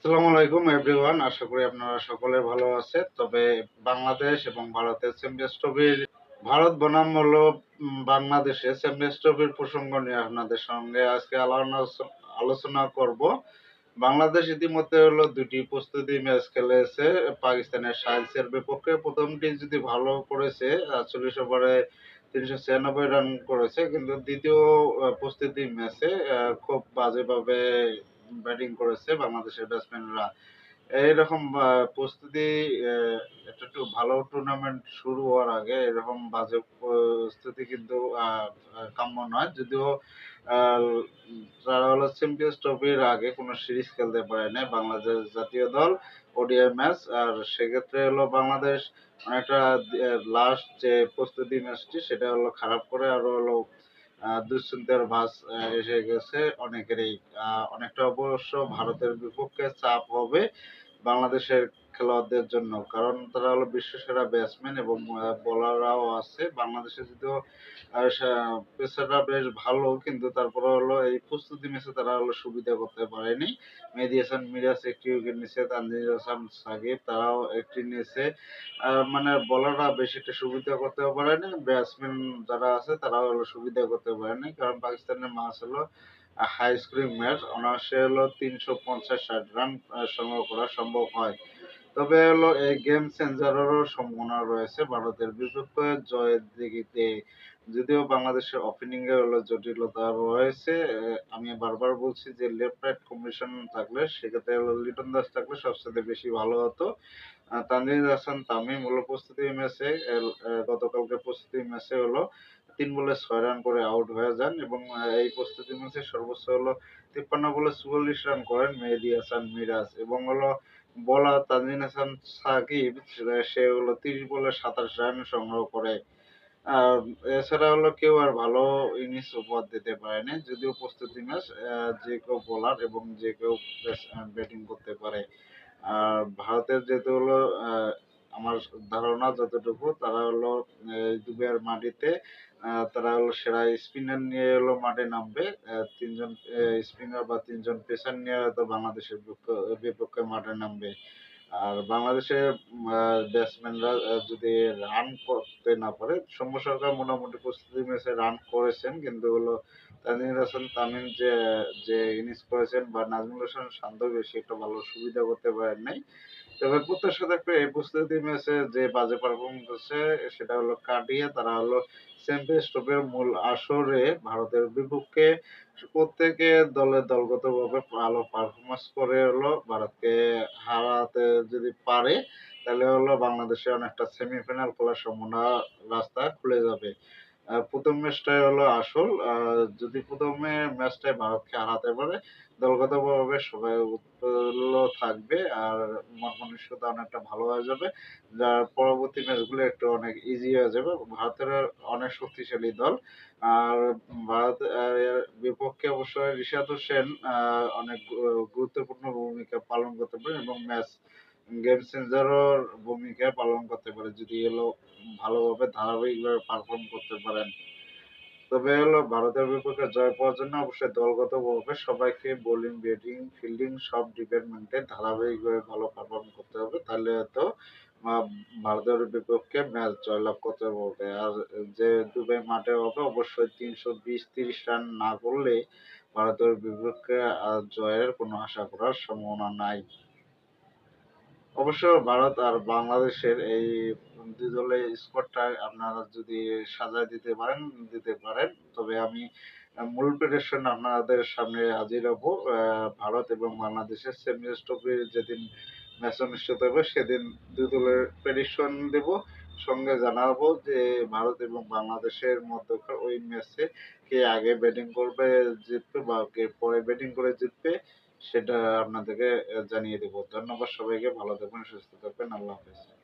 আসসালামু আলাইকুম এভরিওয়ান। আশা করি আপনারা সকলে ভালো আছে। তবে বাংলাদেশ এবং ভারতের চ্যাম্পিয়ন্স ট্রফির ভারত বনাম হলো বাংলাদেশের চ্যাম্পিয়ন্স ট্রফির প্রসঙ্গ নিয়ে আপনাদের সঙ্গে আজকে আলোচনা করব। বাংলাদেশ ইতিমধ্যে হলো ২ টি প্রস্তুতি ম্যাচ খেলেছে পাকিস্তানের সাহেলসের বিপক্ষে। প্রথমটি যদি ভালো করেছে ৪০ ওভারে ৩৯৬ রান করেছে। কিন্তু দ্বিতীয় প্রস্তুতি ম্যাচে খুব বাজেভাবে ব্যাটিং করেছে বাংলাদেশের ব্যাটসম্যানরা। এইরকম প্রস্তুতি একটু ভালো টুর্নামেন্ট শুরু হওয়ার আগে এরকম বাজে প্রস্তুতি কিন্তু কাম্য নয়। যদিও আ তারা হলো চ্যাম্পিয়ন্স ট্রফির আগে কোন সিরিজ খেলতে পারে নাই বাংলাদেশ জাতীয় দল ওডিআই ম্যাচ। আর সেক্ষেত্রে হলো বাংলাদেশ অনেকটা লাস্ট যে প্রস্তুতি ম্যাচটি সেটা হলো খারাপ করে আরো হলো দুশ্চিন্তার ভাঁজ এসে গেছে অনেকেরই। অনেকটা অবশ্য ভারতের বিপক্ষে চাপ হবে বাংলাদেশের খেলোয়াড়দের জন্য। কারণ তারা হলো বিশ্বসেরা ব্যাটসম্যান এবং বোলাররাও আছে। বাংলাদেশে যদিও পেসাররা বেশ ভালো কিন্তু তারপরে হলো এই প্রস্তুতি ম্যাচে তারা হলো সুবিধা করতে পারেনি। মেহেদী হাসান মিরাজ একটি উইকেট নিছে, তানজিদ হাসান সাকিব তারাও একটি নিয়েছে। মানে বোলাররা বেশি একটা সুবিধা করতে পারেনি। ব্যাটসম্যান যারা আছে তারাও হলো সুবিধা করতে পারেনি। কারণ পাকিস্তানের ম্যাচ হলো হাই স্কোরিং ম্যাচ। অনায়াসে হলো ৩৫০-৬০ রান সংগ্রহ করা সম্ভব হয়। তবে হলো এই গেম চেঞ্জারেরও সম্ভাবনা রয়েছে ভারতের বিপক্ষে জয়ের দিকে। যদিও বাংলাদেশের ওপেনিং এ হলো জটিলতা রয়েছে। আমি বারবার বলছি যে লেফট রাইট কম্বিনেশন থাকলে সেক্ষেত্রে হলো লিটন দাস থাকলে সবচেয়ে বেশি ভালো হতো। তানজিদ হাসান তামিম হলো প্রস্তুতি ম্যাচে গতকালকে প্রস্তুতি ম্যাচে হলো ৩ বলে ৬ রান করে আউট হয়ে যান এবং এই প্রস্তুতি ম্যাচে সর্বোচ্চ হলো ৫৩ বলে ৪৪ রান করেন মেহেদী হাসান মিরাজ এবং হলো বোলার তানজিদ হাসান সাকিব সে হলো ৩০ বলে ২৭ রান সংগ্রহ করে। আর এছাড়া হলো কেউ আর ভালো ইনিংস উপহার দিতে পারেনি। যদিও প্রস্তুতি ম্যাচ যে কেউ বোলার এবং যে কেউ ব্যাটিং করতে পারে। আর ভারতের যেহেতু হলো আমার ধারণা যতটুকু তারা হলো দুবাইয়ের মাটিতে তারা হলো সেরা স্পিনার নিয়ে হলো মাঠে নামবে। ৩ জন স্পিনার বা ৩ জন পেসার নিয়ে হয়তো বাংলাদেশের বিপক্ষে মাঠে নামবে। আর বাংলাদেশের ব্যাটসম্যানরা যদি রান করতে না পারে, সৌম্য সরকার মোটামুটি প্রস্তুতি ম্যাচে রান করেছেন কিন্তু হলো তানজিদ হাসান তামিম যে ইনিংস করেছেন বা নাজমুল হাসান শান্ত বেশি একটা ভালো সুবিধা করতে পারেন নাই। তবে প্রত্যাশা থাকবে এই প্রস্তুতি ম্যাচে যে বাজে পারফরম্যান্স করছে সেটা হলো কাটিয়ে তারা হলো চ্যাম্পিয়ন্স ট্রফির মূল আসরে ভারতের বিপক্ষে প্রত্যেকে দলগতভাবে ভালো পারফরম্যান্স করে হলো ভারতকে হারাতে যদি পারে তাহলে হলো বাংলাদেশের অনেকটা সেমিফাইনাল খেলার সম্ভাবনা রাস্তা খুলে যাবে। ১ম ম্যাচটাই হলো আসল। যদি ১ম ম্যাচটায় ভারতকে হারাতে পারে, দলগতভাবে সবাই উৎফুল্ল থাকবে আর মন মানসিকতা অনেকটা ভালো হয়ে যাবে। যার পরবর্তী ম্যাচগুলো একটু অনেক ইজি হয়ে যাবে। ভারতের অনেক শক্তিশালী দল। আর ভারত এর বিপক্ষে অবশ্যই রিশাদ হোসেন অনেক গুরুত্বপূর্ণ ভূমিকা পালন করতে পারে এবং গেম চেঞ্জারের ভূমিকা পালন করতে পারে যদি হলো ভালোভাবে ধারাবাহিকভাবে পারফর্ম করতে পারেন। তবে হলো ভারতের বিপক্ষে জয় পাওয়ার জন্য অবশ্যই দলগতভাবে সবাইকে বোলিং, ব্যাটিং, ফিল্ডিং সব ডিপার্টমেন্টে ধারাবাহিকভাবে ভালো পারফর্ম করতে হবে। তাহলে হয়তো আ ভারতের বিপক্ষে ম্যাচ জয়লাভ করতে পারবে। আর যে দুবাই মাঠে হবে অবশ্যই ৩২০-৩০ রান না করলে ভারতের বিপক্ষে জয়ের কোনো আশা করার সম্ভাবনা নাই। অবশ্য ভারত আর বাংলাদেশের এই ২ দলের স্কোয়াডটা আপনারা যদি সাজায় দিতে পারেন। তবে আমি মূল প্রেডিকশন আপনাদের সামনে হাজির হবো। ভারত এবং বাংলাদেশের চ্যাম্পিয়ন্স ট্রফির যেদিন ম্যাচ অনুষ্ঠিত হবে সেদিন ২ দলের প্রেডিকশন দেব। সঙ্গে জানাবো যে ভারত এবং বাংলাদেশের মধ্যকার ওই ম্যাচে কে আগে ব্যাটিং করবে জিতবে বা কে পরে ব্যাটিং করে জিতবে সেটা আপনাদেরকে জানিয়ে দেব। ধন্যবাদ সবাইকে। ভালো থাকবেন, সুস্থ থাকবেন। আল্লাহ হাফেজ।